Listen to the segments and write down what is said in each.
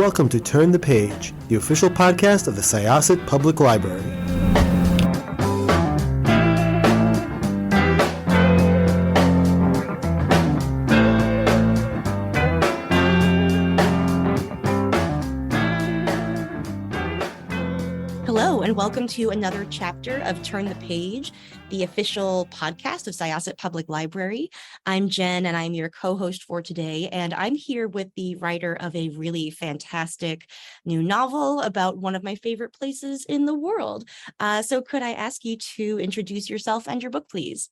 Welcome to Turn the Page, the official podcast of the Syosset Public Library. Hello, and welcome to another chapter of Turn the Page, the official podcast of Syosset Public Library. I'm Jenn, and I'm your co-host for today, and I'm here with the writer of a really fantastic new novel about one of my favorite places in the world. So could I ask you to introduce yourself and your book, please?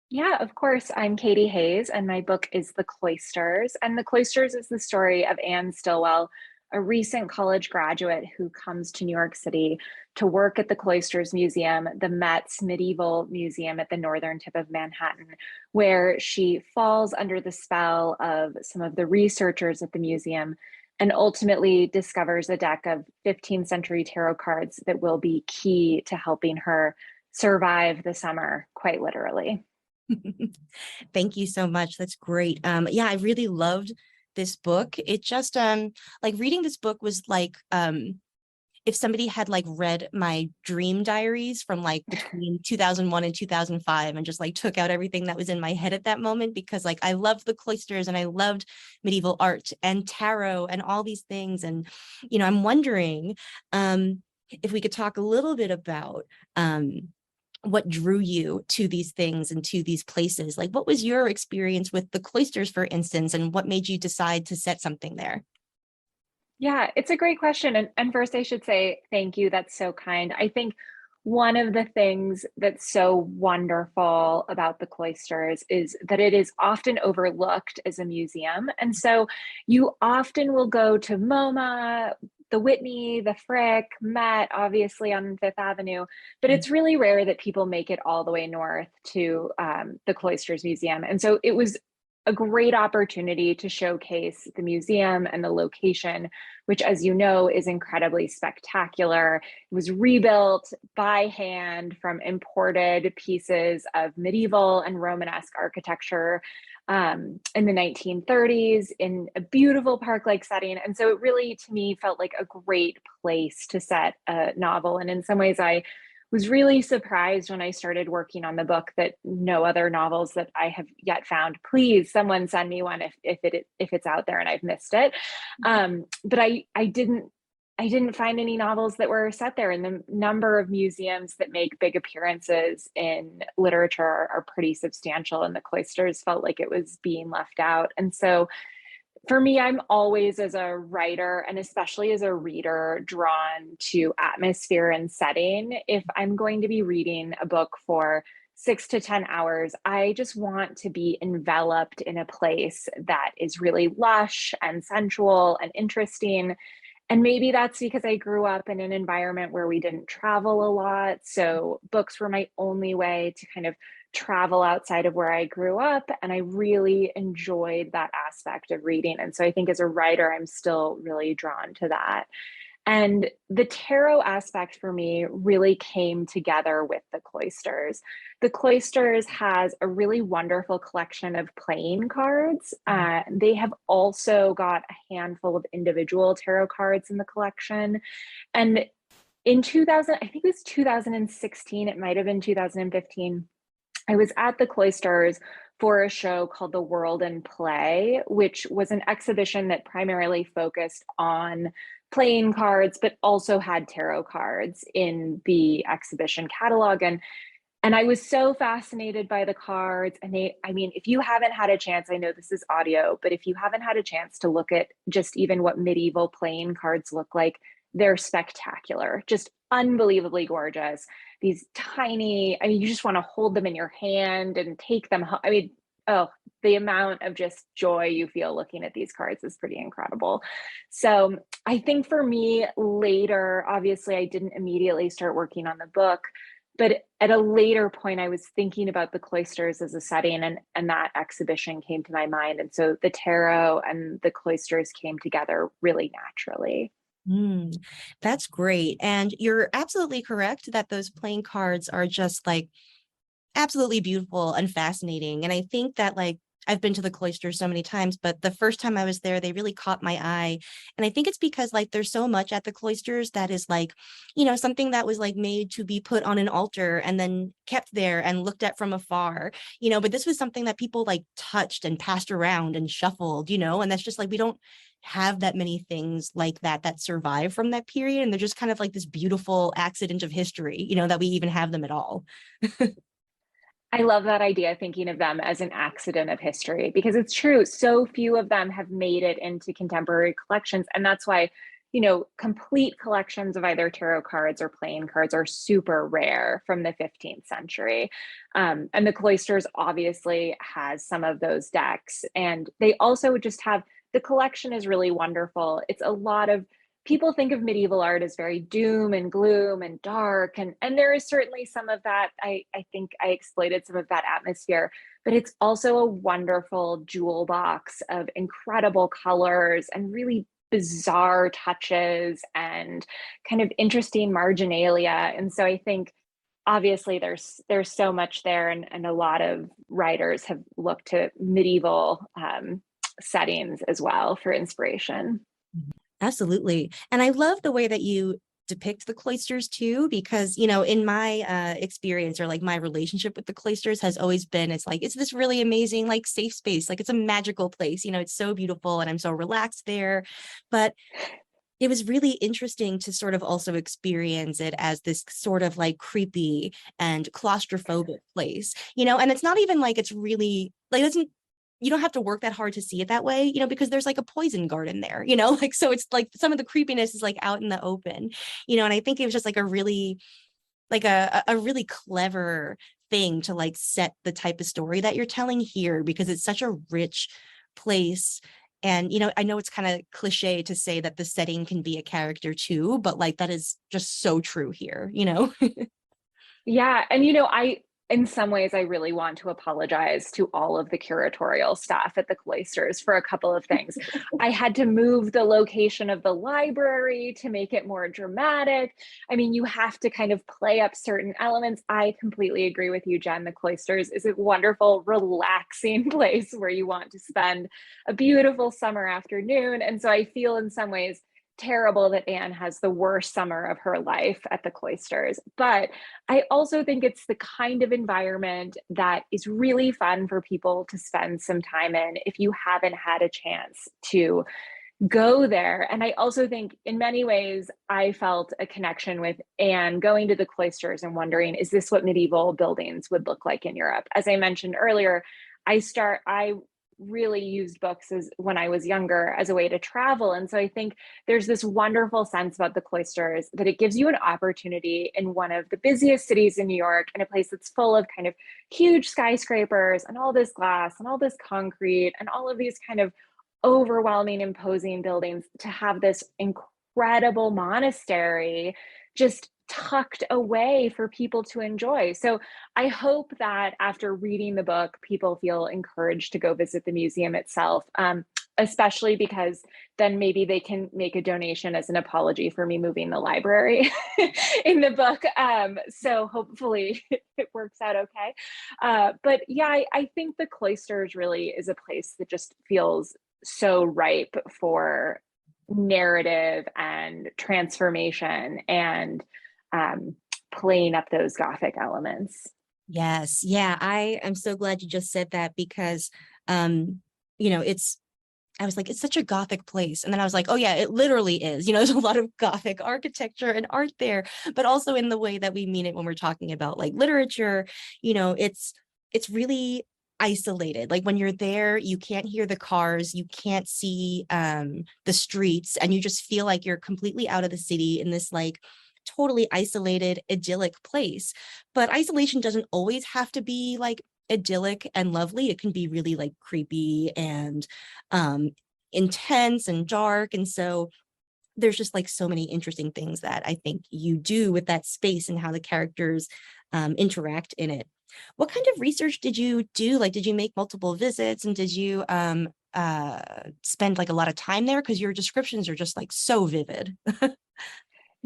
Yeah, of course. I'm Katy Hays, and my book is The Cloisters. And The Cloisters is the story of Anne Stillwell, a recent college graduate who comes to New York City to work at the Cloisters Museum, the Met's medieval museum at the northern tip of Manhattan, where she falls under the spell of some of the researchers at the museum and ultimately discovers a deck of 15th century tarot cards that will be key to helping her survive the summer, quite literally. Thank you so much. That's great. Yeah, I really loved this book. It just like reading this book was like if somebody had like read my dream diaries from like between 2001 and 2005 and just like took out everything that was in my head at that moment, because like I loved the cloisters and I loved medieval art and tarot and all these things. And I'm wondering if we could talk a little bit about what drew you to these things and to these places. Like, what was your experience with the cloisters, for instance, and what made you decide to set something there? Yeah, it's a great question. And first, I should say thank you. That's so kind. I think one of the things that's so wonderful about the cloisters is that it is often overlooked as a museum. And so you often will go to MoMA, the Whitney, the Frick, Met, obviously on Fifth Avenue, but it's really rare that people make it all the way north to the Cloisters Museum. And so it was a great opportunity to showcase the museum and the location, which, as you know, is incredibly spectacular. It was rebuilt by hand from imported pieces of medieval and Romanesque architecture in the 1930s in a beautiful park-like setting. And so it really, to me, felt like a great place to set a novel. And in some ways, I was really surprised when I started working on the book that no other novels that I have yet found. Please, someone send me one if it's out there and I've missed it. But I didn't find any novels that were set there, and the number of museums that make big appearances in literature are pretty substantial, and the Cloisters felt like it was being left out. And so for me, I'm always, as a writer and especially as a reader, drawn to atmosphere and setting. If I'm going to be reading a book for 6 to 10 hours, I just want to be enveloped in a place that is really lush and sensual and interesting. And maybe that's because I grew up in an environment where we didn't travel a lot. So books were my only way to kind of travel outside of where I grew up. And I really enjoyed that aspect of reading. And so I think as a writer, I'm still really drawn to that. And the tarot aspect for me really came together with the Cloisters. The Cloisters has a really wonderful collection of playing cards. They have also got a handful of individual tarot cards in the collection. And in 2000, I think it was 2016, it might have been 2015, I was at the Cloisters for a show called The World in Play, which was an exhibition that primarily focused on playing cards, but also had tarot cards in the exhibition catalog. And I was so fascinated by the cards. And if you haven't had a chance, I know this is audio, but if you haven't had a chance to look at just even what medieval playing cards look like, they're spectacular, just unbelievably gorgeous. These tiny, you just want to hold them in your hand and take them home. The amount of just joy you feel looking at these cards is pretty incredible. So I think for me later, obviously I didn't immediately start working on the book, but at a later point, I was thinking about the Cloisters as a setting, and that exhibition came to my mind. And so the tarot and the Cloisters came together really naturally. That's great. And you're absolutely correct that those playing cards are just like absolutely beautiful and fascinating. And I think that like I've been to the cloisters so many times, but the first time I was there, they really caught my eye. And I think it's because like there's so much at the cloisters that is like, something that was like made to be put on an altar and then kept there and looked at from afar, but this was something that people like touched and passed around and shuffled, and that's just like, we don't have that many things like that survive from that period. And they're just kind of like this beautiful accident of history, that we even have them at all. I love that idea, thinking of them as an accident of history, because it's true. So few of them have made it into contemporary collections. And that's why, complete collections of either tarot cards or playing cards are super rare from the 15th century. And the Cloisters obviously has some of those decks. And they also just have, the collection is really wonderful. It's a lot of, people think of medieval art as very doom and gloom and dark. And there is certainly some of that. I think I exploited some of that atmosphere, but it's also a wonderful jewel box of incredible colors and really bizarre touches and kind of interesting marginalia. And so I think obviously there's so much there, and a lot of writers have looked to medieval settings as well for inspiration. Absolutely. And I love the way that you depict the cloisters too, because, in my experience, or like my relationship with the cloisters has always been, it's this really amazing, like safe space. Like it's a magical place, it's so beautiful and I'm so relaxed there. But it was really interesting to sort of also experience it as this sort of like creepy and claustrophobic place, and it's not even like it's really like, you don't have to work that hard to see it that way, because there's like a poison garden there, like, so it's like some of the creepiness is like out in the open, and I think it was just like a really, like a really clever thing to like set the type of story that you're telling here, because it's such a rich place. And, I know it's kind of cliche to say that the setting can be a character too, but like that is just so true here, Yeah. And, in some ways, I really want to apologize to all of the curatorial staff at the Cloisters for a couple of things. I had to move the location of the library to make it more dramatic. I mean, you have to kind of play up certain elements. I completely agree with you, Jenn. The Cloisters is a wonderful, relaxing place where you want to spend a beautiful summer afternoon. And so I feel in some ways terrible that Anne has the worst summer of her life at the Cloisters. But I also think it's the kind of environment that is really fun for people to spend some time in if you haven't had a chance to go there. And I also think in many ways, I felt a connection with Anne going to the Cloisters and wondering, is this what medieval buildings would look like in Europe? As I mentioned earlier, I really used books when I was younger as a way to travel. And so I think there's this wonderful sense about the Cloisters that it gives you an opportunity in one of the busiest cities in New York, in a place that's full of kind of huge skyscrapers and all this glass and all this concrete and all of these kind of overwhelming, imposing buildings, to have this incredible monastery just tucked away for people to enjoy. So I hope that after reading the book, people feel encouraged to go visit the museum itself, especially because then maybe they can make a donation as an apology for me moving the library in the book. So hopefully it works out okay. But yeah, I think the Cloisters really is a place that just feels so ripe for narrative and transformation and playing up those Gothic elements. Yes. Yeah. I am so glad you just said that, because, I was like, it's such a Gothic place. And then I was like, oh yeah, it literally is, there's a lot of Gothic architecture and art there, but also in the way that we mean it when we're talking about like literature, it's really isolated. Like when you're there, you can't hear the cars, you can't see the streets, and you just feel like you're completely out of the city in this like totally isolated, idyllic place. But isolation doesn't always have to be like idyllic and lovely. It can be really like creepy and intense and dark. And so there's just like so many interesting things that I think you do with that space and how the characters interact in it. What kind of research did you do? Like, did you make multiple visits, and did you spend like a lot of time there? Because your descriptions are just like so vivid.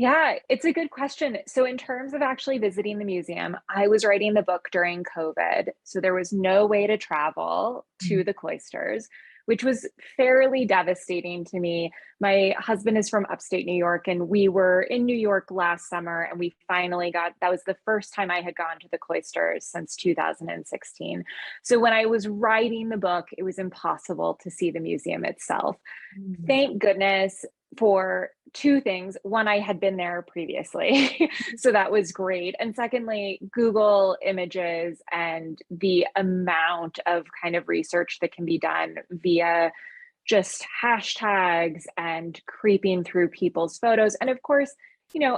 Yeah, it's a good question. So, in terms of actually visiting the museum, I was writing the book during COVID. So, there was no way to travel to Mhm. the cloisters, which was fairly devastating to me. My husband is from upstate New York, and we were in New York last summer, and we finally got that was the first time I had gone to the cloisters since 2016. So, when I was writing the book, it was impossible to see the museum itself. Mm. Thank goodness for two things. One, I had been there previously, so that was great. And secondly, Google Images and the amount of kind of research that can be done via just hashtags and creeping through people's photos. And of course,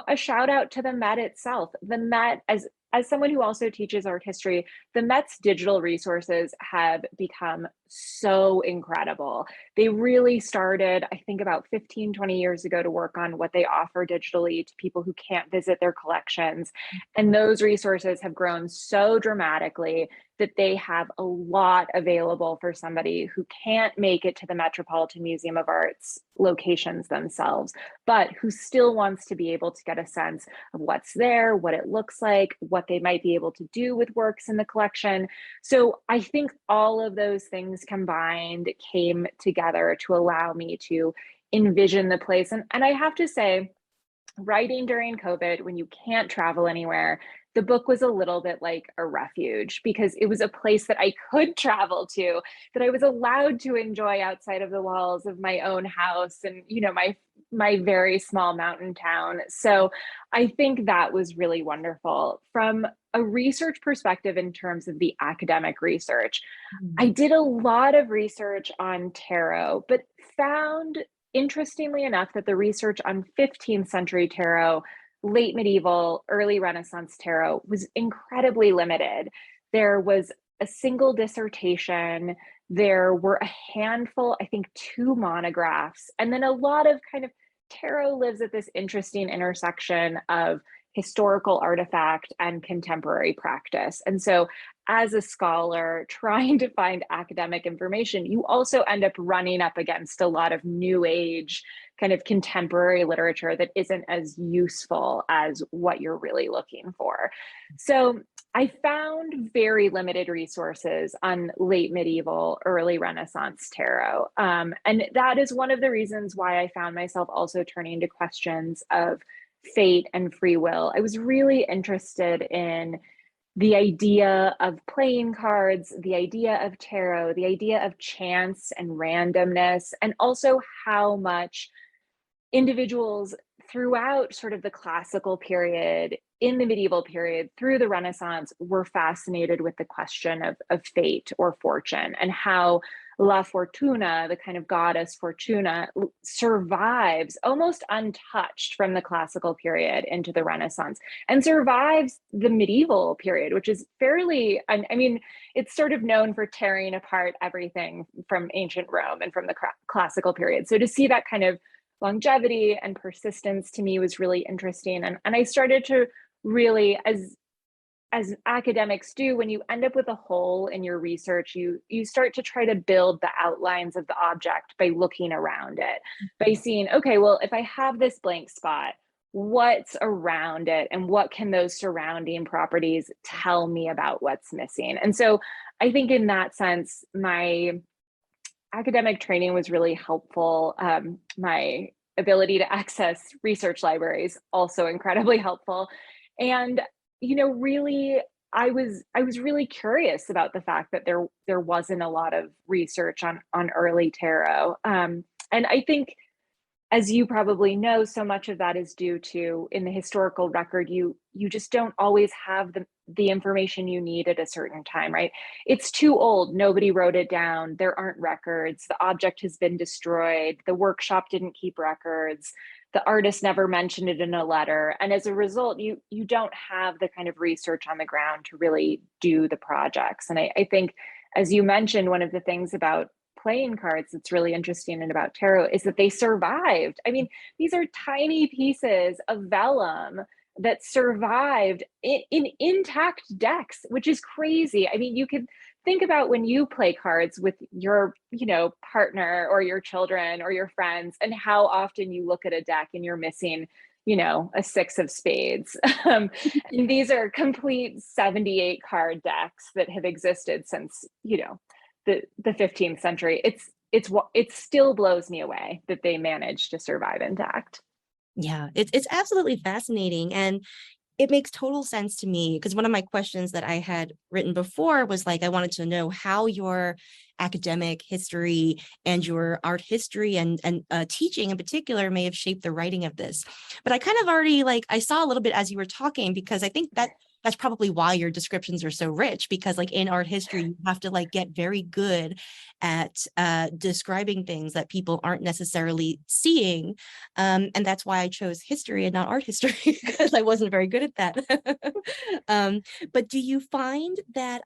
a shout out to the Met itself. The Met, as someone who also teaches art history, the Met's digital resources have become so incredible. They really started, I think, about 15, 20 years ago to work on what they offer digitally to people who can't visit their collections. And those resources have grown so dramatically that they have a lot available for somebody who can't make it to the Metropolitan Museum of Art's locations themselves, but who still wants to be able to get a sense of what's there, what it looks like, what they might be able to do with works in the collection. So I think all of those things combined came together to allow me to envision the place. And I have to say, writing during COVID, when you can't travel anywhere, the book was a little bit like a refuge because it was a place that I could travel to, that I was allowed to enjoy outside of the walls of my own house and, my very small mountain town. So I think that was really wonderful. From a research perspective, in terms of the academic research, I Mm. did a lot of research on tarot, but found, interestingly enough, that the research on 15th century tarot, late medieval, early Renaissance tarot was incredibly limited. There was a single dissertation, there were a handful, I think two monographs, and then a lot of kind of tarot lives at this interesting intersection of historical artifact and contemporary practice. And so as a scholar trying to find academic information, you also end up running up against a lot of new age kind of contemporary literature that isn't as useful as what you're really looking for. So I found very limited resources on late medieval, early Renaissance tarot. And that is one of the reasons why I found myself also turning to questions of fate and free will. I was really interested in the idea of playing cards, the idea of tarot, the idea of chance and randomness, and also how much individuals throughout sort of the classical period, in the medieval period, through the Renaissance, were fascinated with the question of fate or fortune and how La Fortuna, the kind of goddess Fortuna, survives almost untouched from the classical period into the Renaissance and survives the medieval period, which is fairly, I mean, it's sort of known for tearing apart everything from ancient Rome and from the classical period. So to see that kind of longevity and persistence to me was really interesting. And I started to really, as academics do, when you end up with a hole in your research, you start to try to build the outlines of the object by looking around it, by seeing, okay, well, if I have this blank spot, what's around it and what can those surrounding properties tell me about what's missing? And so I think in that sense, my academic training was really helpful. My ability to access research libraries also incredibly helpful. And really, I was really curious about the fact that there wasn't a lot of research on early tarot. And I think, as you probably know, so much of that is due to, in the historical record, you just don't always have the information you need at a certain time, right? It's too old, nobody wrote it down, there aren't records, the object has been destroyed, the workshop didn't keep records, the artist never mentioned it in a letter, and as a result, you don't have the kind of research on the ground to really do the projects. And I think, as you mentioned, one of the things about playing cards that's really interesting and about tarot is that they survived. I mean, these are tiny pieces of vellum that survived in intact decks, which is crazy. I mean, you could think about when you play cards with your, partner or your children or your friends, and how often you look at a deck and you're missing, a 6 of spades. And these are complete 78 card decks that have existed since, the 15th century. It still blows me away that they managed to survive intact. Yeah, it's absolutely fascinating. And it makes total sense to me, because one of my questions that I had written before was like, I wanted to know how your academic history and your art history and teaching in particular may have shaped the writing of this. But I kind of already I saw a little bit as you were talking, because I think that's probably why your descriptions are so rich, because in art history, you have to get very good at describing things that people aren't necessarily seeing. And that's why I chose history and not art history, because I wasn't very good at that. But do you find that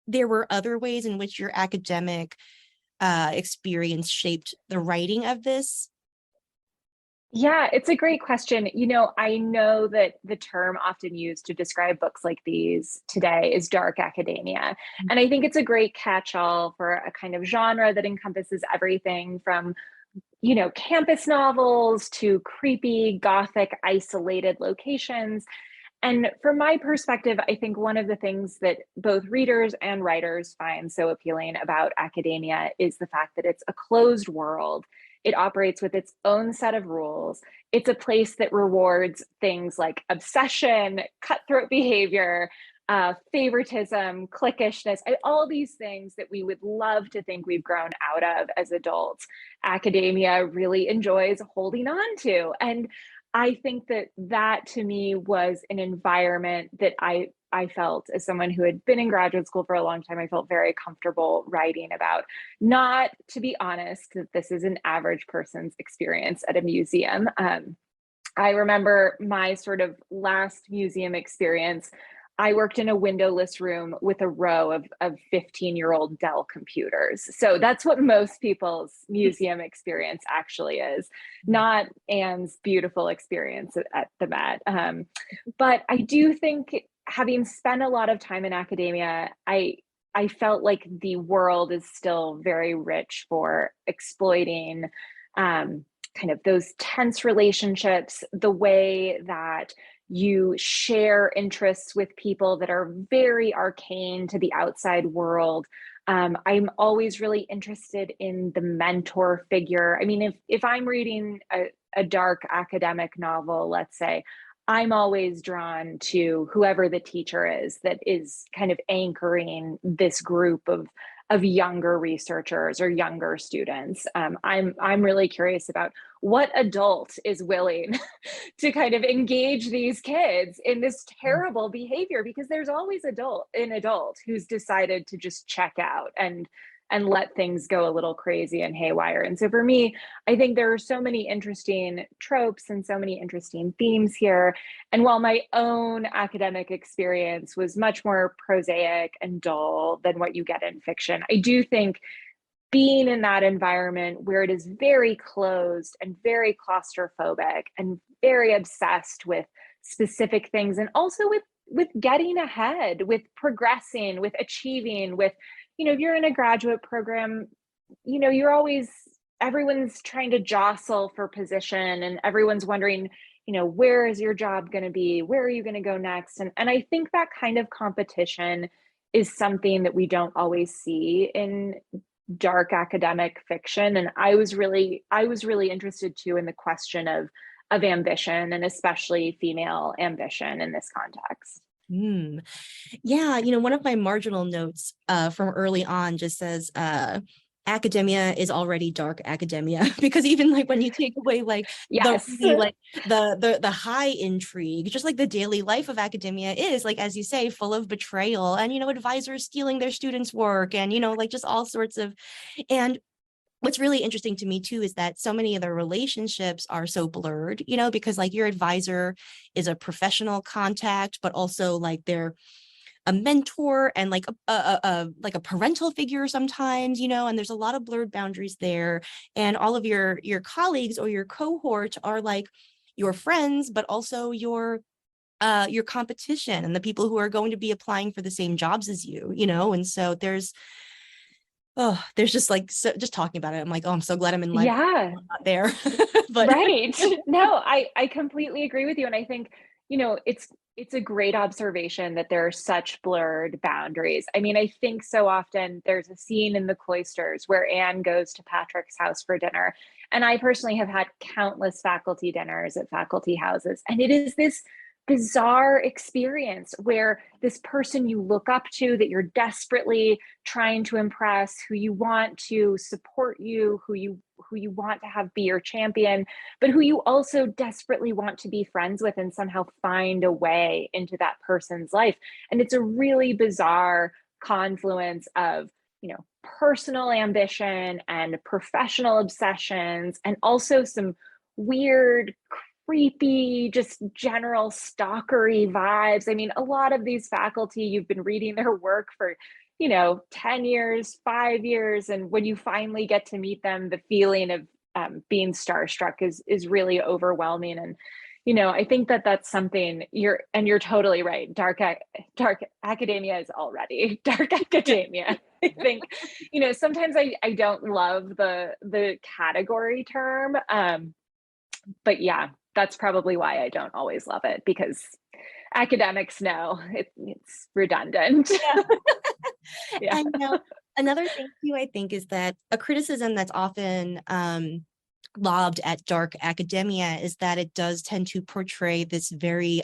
there were other ways in which your academic experience shaped the writing of this? Yeah, it's a great question. I know that the term often used to describe books like these today is dark academia. And I think it's a great catch-all for a kind of genre that encompasses everything from, campus novels to creepy, gothic, isolated locations. And from my perspective, I think one of the things that both readers and writers find so appealing about academia is the fact that it's a closed world. It operates with its own set of rules. It's a place that rewards things like obsession, cutthroat behavior, favoritism, cliquishness, all these things that we would love to think we've grown out of as adults. Academia really enjoys holding on to. And I think that to me was an environment that I felt, as someone who had been in graduate school for a long time, I felt very comfortable writing about. Not, to be honest, that this is an average person's experience at a museum. I remember my sort of last museum experience. I worked in a windowless room with a row of 15-year-old Dell computers. So that's what most people's museum experience actually is, not Anne's beautiful experience at the Met. But I do think, having spent a lot of time in academia, I felt like the world is still very rich for exploiting kind of those tense relationships, the way that you share interests with people that are very arcane to the outside world. I'm always really interested in the mentor figure. I mean, if I'm reading a dark academic novel, let's say, I'm always drawn to whoever the teacher is that is kind of anchoring this group of younger researchers or younger students. I'm really curious about what adult is willing to kind of engage these kids in this terrible behavior, because there's always an adult who's decided to just check out and let things go a little crazy and haywire. And so for me, I think there are so many interesting tropes and so many interesting themes here. And while my own academic experience was much more prosaic and dull than what you get in fiction, I do think being in that environment where it is very closed and very claustrophobic and very obsessed with specific things, and also with getting ahead, with progressing, with achieving, with, if you're in a graduate program, everyone's trying to jostle for position, and everyone's wondering, where is your job going to be? Where are you going to go next? And I think that kind of competition is something that we don't always see in dark academic fiction. And I was really interested too in the question of ambition, and especially female ambition in this context. Yeah, one of my marginal notes from early on just says academia is already dark academia, because even when you take away Yes. the high intrigue, just the daily life of academia is, as you say, full of betrayal and advisors stealing their students' work and just all sorts of. And what's really interesting to me too is that so many of the relationships are so blurred, because your advisor is a professional contact, but also they're a mentor and a parental figure sometimes, and there's a lot of blurred boundaries there. And all of your colleagues or your cohort are your friends, but also your competition and the people who are going to be applying for the same jobs as you, and so there's oh, there's just like, so just talking about it, I'm like, oh, I'm so glad I'm in life. Yeah. I'm not there. But Right. No, I completely agree with you. And I think, it's a great observation that there are such blurred boundaries. I mean, I think so often there's a scene in the Cloisters where Anne goes to Patrick's house for dinner. And I personally have had countless faculty dinners at faculty houses. And it is this bizarre experience where this person you look up to, that you're desperately trying to impress, who you want to support you, who you want to have be your champion, but who you also desperately want to be friends with and somehow find a way into that person's life. And it's a really bizarre confluence of, personal ambition and professional obsessions, and also some weird, creepy, just general stalkery vibes. I mean, a lot of these faculty, you've been reading their work for 10 years, 5 years. And when you finally get to meet them, the feeling of being starstruck is really overwhelming. And, I think that that's something you're totally right. Dark academia is already dark academia. I think, sometimes I don't love the category term. But yeah, that's probably why I don't always love it, because academics know it's redundant. yeah. Yeah. And another thing too, I think, is that a criticism that's often lobbed at dark academia is that it does tend to portray this very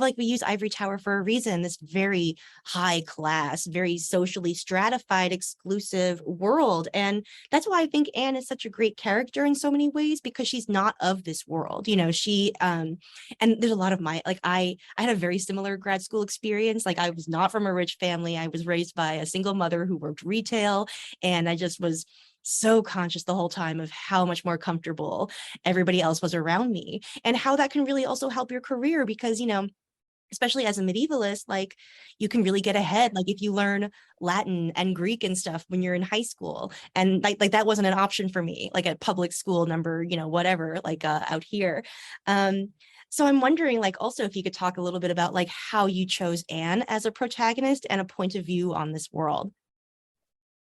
like we use ivory tower for a reason, this very high class, very socially stratified, exclusive world. And that's why I think Anne is such a great character in so many ways, because she's not of this world. She and there's a lot of I had a very similar grad school experience. Like, I was not from a rich family. I was raised by a single mother who worked retail, and I just was so conscious the whole time of how much more comfortable everybody else was around me, and how that can really also help your career, because especially as a medievalist, like, you can really get ahead, like if you learn Latin and Greek and stuff when you're in high school. And like that wasn't an option for me, like at public school number whatever, like out here. So I'm wondering, like, also if you could talk a little bit about like how you chose Anne as a protagonist and a point of view on this world.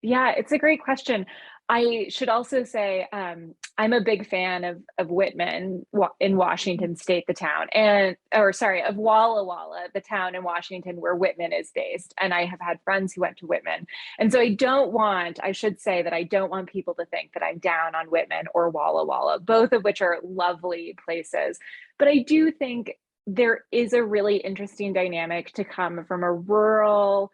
Yeah, it's a great question. I should also say, I'm a big fan of Whitman in Washington State, the town, of Walla Walla, the town in Washington where Whitman is based. And I have had friends who went to Whitman. And so I should say that I don't want people to think that I'm down on Whitman or Walla Walla, both of which are lovely places. But I do think there is a really interesting dynamic to come from a rural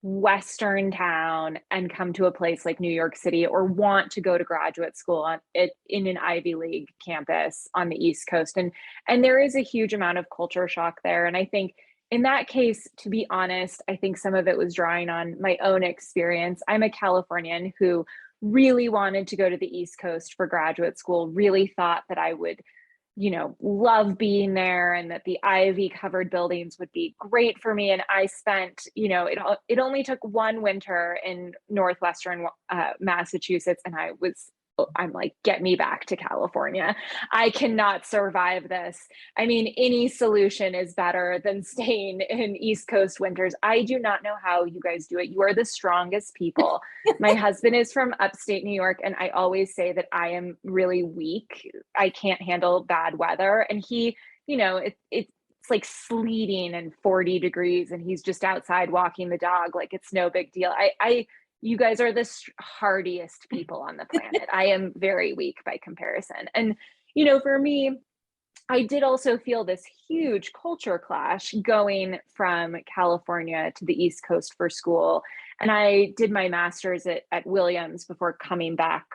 Western town and come to a place like New York City, or want to go to graduate school in an Ivy League campus on the East Coast. And there is a huge amount of culture shock there. And I think in that case, to be honest, I think some of it was drawing on my own experience. I'm a Californian who really wanted to go to the East Coast for graduate school, really thought that I would love being there, and that the ivy covered buildings would be great for me. And I spent, it only took one winter in Northwestern Massachusetts, and I'm like, get me back to California. I cannot survive this. I mean, any solution is better than staying in East Coast winters. I do not know how you guys do it. You are the strongest people. My husband is from upstate New York, and I always say that I am really weak. I can't handle bad weather. And he, it's like sleeting and 40 degrees, and he's just outside walking the dog like it's no big deal. You guys are the hardiest people on the planet. I am very weak by comparison. And, for me, I did also feel this huge culture clash going from California to the East Coast for school. And I did my master's at Williams before coming back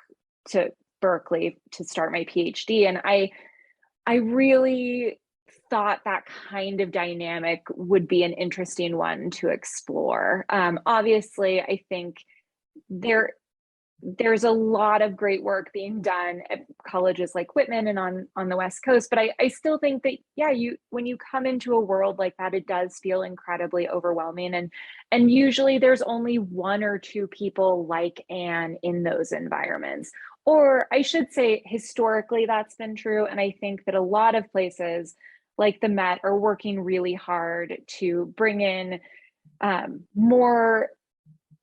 to Berkeley to start my PhD. And I really thought that kind of dynamic would be an interesting one to explore. Obviously, I think there's a lot of great work being done at colleges like Whitman and on the West Coast, but I still think that, yeah, when you come into a world like that, it does feel incredibly overwhelming, and usually there's only one or two people like Anne in those environments. Or I should say, historically that's been true, and I think that a lot of places like the Met are working really hard to bring in more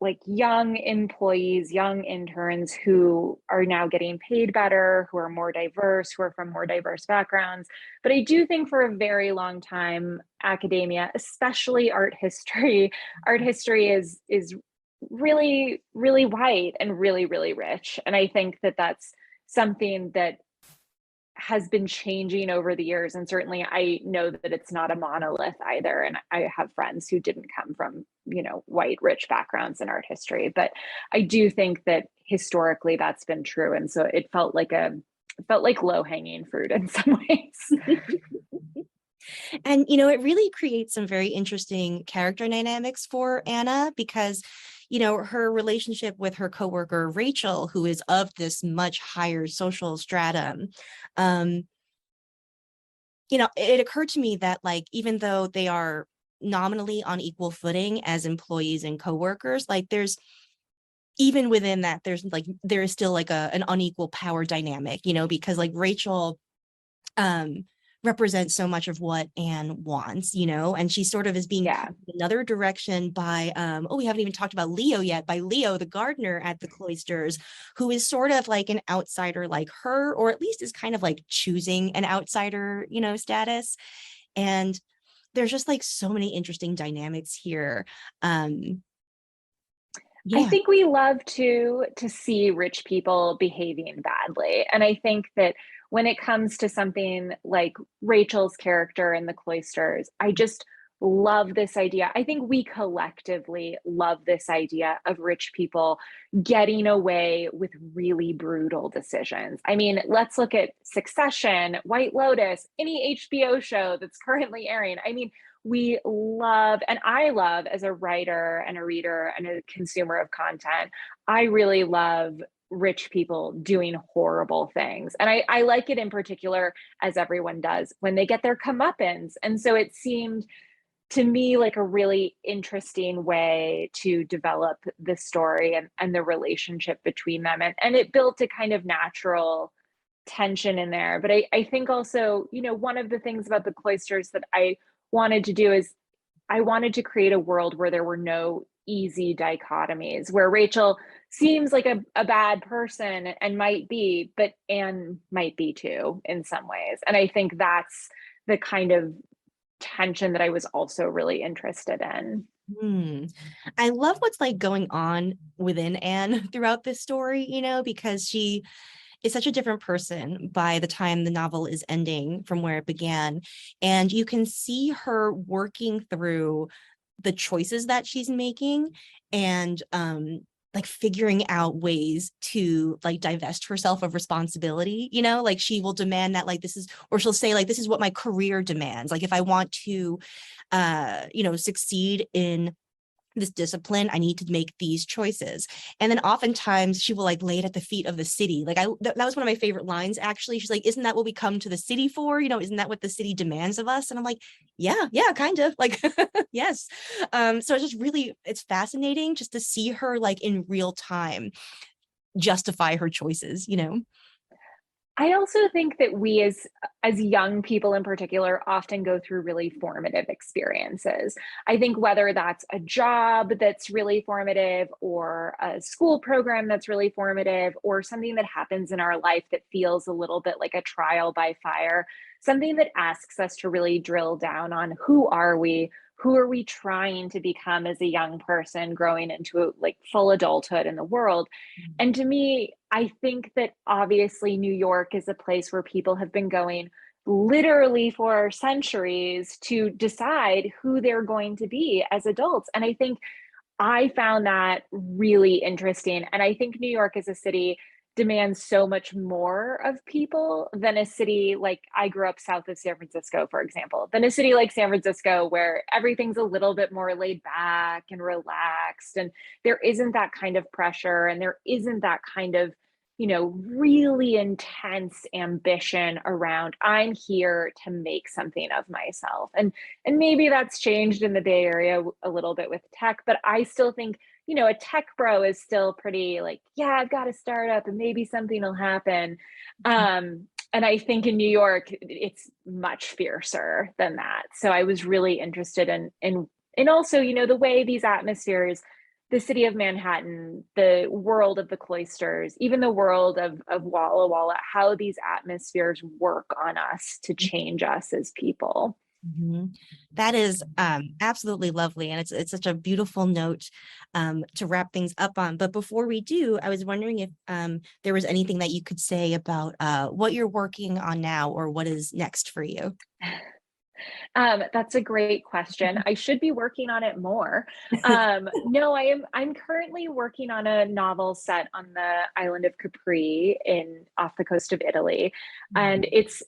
like young employees, young interns who are now getting paid better, who are more diverse, who are from more diverse backgrounds. But I do think for a very long time, academia, especially art history is really, really white and really, really rich. And I think that that's something that has been changing over the years. And certainly I know that it's not a monolith either. And I have friends who didn't come from, white, rich backgrounds in art history. But I do think that historically that's been true. And so it felt like low hanging fruit in some ways. And, it really creates some very interesting character dynamics for Anna because, her relationship with her coworker, Rachel, who is of this much higher social stratum. It occurred to me that like, even though they are nominally on equal footing as employees and coworkers, like even within that, there is still like an unequal power dynamic, because like Rachel, represents so much of what Anne wants, and she sort of is being pulled in another direction by we haven't even talked about Leo yet, by Leo, the gardener at the Cloisters, who is sort of like an outsider like her, or at least is kind of like choosing an outsider, status. And there's just like so many interesting dynamics here. I think we love to see rich people behaving badly. And I think that when it comes to something like Rachel's character in the Cloisters, I just love this idea. I think we collectively love this idea of rich people getting away with really brutal decisions. I mean, let's look at Succession, White Lotus, any HBO show that's currently airing. I mean, we love, and I love as a writer and a reader and a consumer of content, I really love rich people doing horrible things. And I like it in particular, as everyone does, when they get their comeuppance. And so it seemed to me like a really interesting way to develop the story and the relationship between them. And it built a kind of natural tension in there. But I think also, one of the things about the Cloisters that I wanted to do is I wanted to create a world where there were no easy dichotomies, where Rachel seems like a bad person and might be, but Anne might be too in some ways. And I think that's the kind of tension that I was also really interested in. I love what's like going on within Anne throughout this story, because she is such a different person by the time the novel is ending from where it began. And you can see her working through the choices that she's making and like figuring out ways to like divest herself of responsibility, like she will demand that like this is, or she'll say like, this is what my career demands. Like if I want to, succeed in this discipline, I need to make these choices. And then oftentimes she will like lay it at the feet of the city. Like that was one of my favorite lines, actually. She's like, isn't that what we come to the city for? Isn't that what the city demands of us? And I'm like, yeah, kind of like, yes. So it's fascinating just to see her like in real time justify her choices, I also think that we as young people in particular often go through really formative experiences. I think whether that's a job that's really formative or a school program that's really formative or something that happens in our life that feels a little bit like a trial by fire, something that asks us to really drill down on who are we? Who are we trying to become as a young person growing into like full adulthood in the world? And to me, I think that obviously New York is a place where people have been going literally for centuries to decide who they're going to be as adults. And I think I found that really interesting. And I think New York as a city demands so much more of people than a city like I grew up south of San Francisco, for example, than a city like San Francisco, where everything's a little bit more laid back and relaxed. And there isn't that kind of pressure and there isn't that kind of, really intense ambition around I'm here to make something of myself. And maybe that's changed in the Bay Area a little bit with tech, but I still think a tech bro is still pretty like, yeah, I've got a startup and maybe something will happen. And I think in New York, it's much fiercer than that. So I was really interested in also, the way these atmospheres, the city of Manhattan, the world of the cloisters, even the world of Walla Walla, how these atmospheres work on us to change us as people. That is absolutely lovely, and it's such a beautiful note to wrap things up on. But before we do, I was wondering if there was anything that you could say about what you're working on now, or what is next for you. That's a great question. I should be working on it more. No, I'm currently working on a novel set on the island of Capri off the coast of Italy. And it's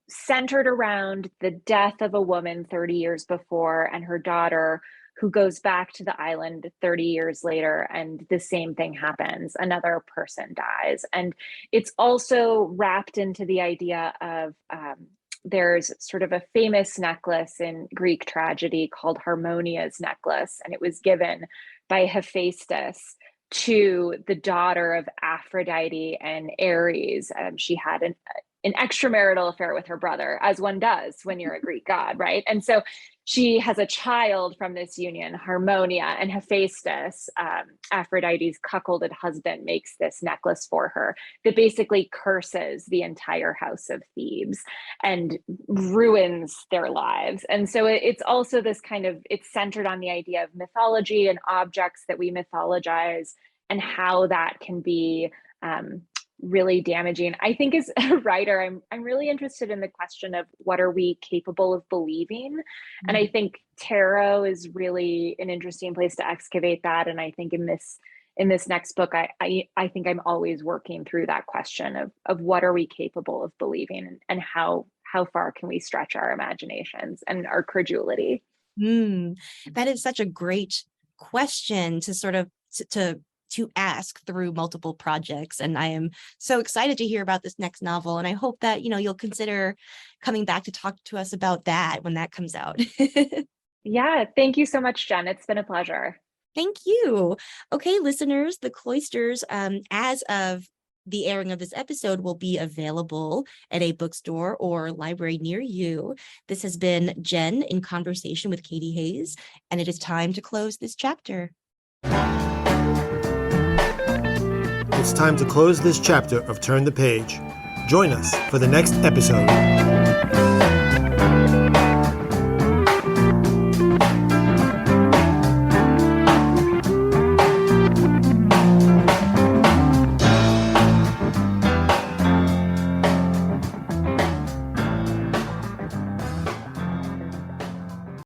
centered around the death of a woman 30 years before, and her daughter, who goes back to the island 30 years later, and the same thing happens. Another person dies. And it's also wrapped into the idea of there's sort of a famous necklace in Greek tragedy called Harmonia's necklace, and it was given by Hephaestus to the daughter of Aphrodite and Ares. She had an extramarital affair with her brother, as one does when you're a Greek god, right? And so she has a child from this union, Harmonia, and Hephaestus, Aphrodite's cuckolded husband, makes this necklace for her that basically curses the entire house of Thebes and ruins their lives. And so it's also this kind of, it's centered on the idea of mythology and objects that we mythologize, and how that can be really damaging. I think as a writer, I'm really interested in the question of what are we capable of believing? And I think tarot is really an interesting place to excavate that. And I think in this next book, I think I'm always working through that question of what are we capable of believing, and how far can we stretch our imaginations and our credulity? That is such a great question to sort of to ask through multiple projects. And I am so excited to hear about this next novel. And I hope that, you'll consider coming back to talk to us about that when that comes out. Yeah, thank you so much, Jen. It's been a pleasure. Thank you. Okay, listeners, The Cloisters, as of the airing of this episode, will be available at a bookstore or library near you. This has been Jenn in conversation with Katy Hays, and it is time to close this chapter. It's time to close this chapter of Turn the Page. Join us for the next episode.